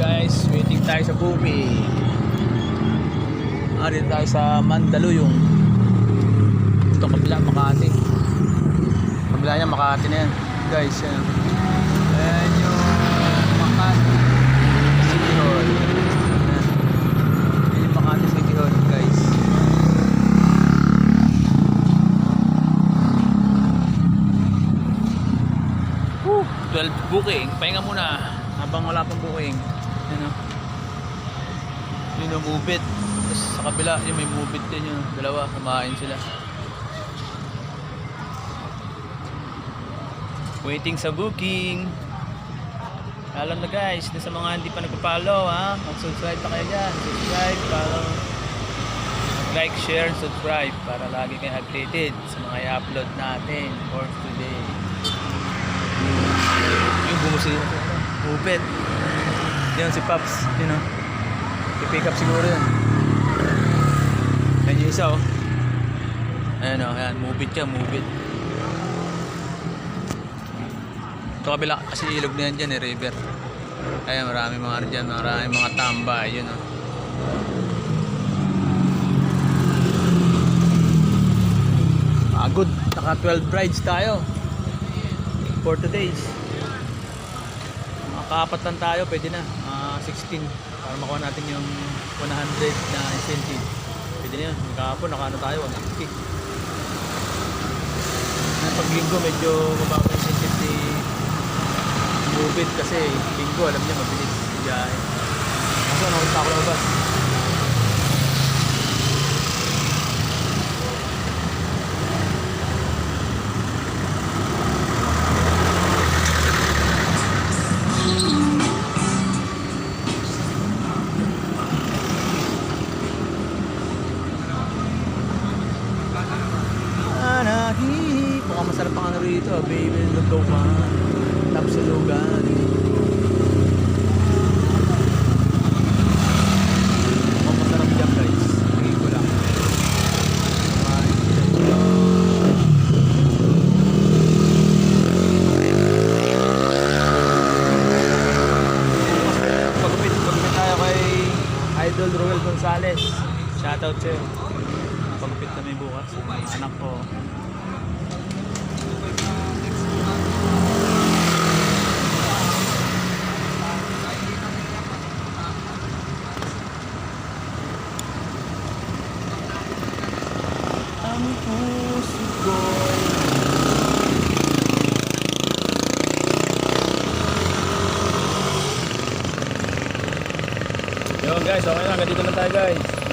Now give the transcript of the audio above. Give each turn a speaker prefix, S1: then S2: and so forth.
S1: guys, waiting tayo sa booking. Dito tayo sa Mandaluyong. Ito kabila, Makati. Kabila niya, Makati na yan guys. Yan. Ayan yung Makati City Hall. Ayan. Ayan yung Makati City Hall guys. 12 booking, pahinga muna habang wala pang booking. Yan o. Yun o, move it. Tapos sa kabila, yun may move it din yun. Dalawa, kumain sila. Waiting sa booking. Alam na guys, sa mga hindi pa nagpa-follow ha, mag-subscribe pa kayo dyan. Subscribe, follow, like, share, subscribe para lagi kayo updated sa mga i-upload natin for today. Yung bumusin upit yun si Pops, yun o, i-pick up siguro yun. Yan yung isa o, ayan o, ayan, move it ka, move it. Ito kabila kasi ilog na yan dyan eh, river. Ayan, marami mga ano dyan, marami mga tambay, yun o. Good, naka 12 rides tayo for 2 days. Makaapat lang tayo, pwede na 16 para makuha natin yung 100 na incentive. Pwede na yun. Kahapon nakaano tayo 150. Pag linggo medyo mababa yung incentive ni Mubit kasi linggo alam niya mabilis biyahe. Kaso nakunta ako labas. Mukhang masarap ang ano rito, baby lugaw pa. Tapos sa lugan. Mukhang masarap dyan guys. Tingin ko lang. Pagupit tayo kay Idol Roel Gonzales. Shoutout sa'yo. Pagupit kami bukas. Anak ko. Yo guys, okay na, hanggang dito lang tayo guys.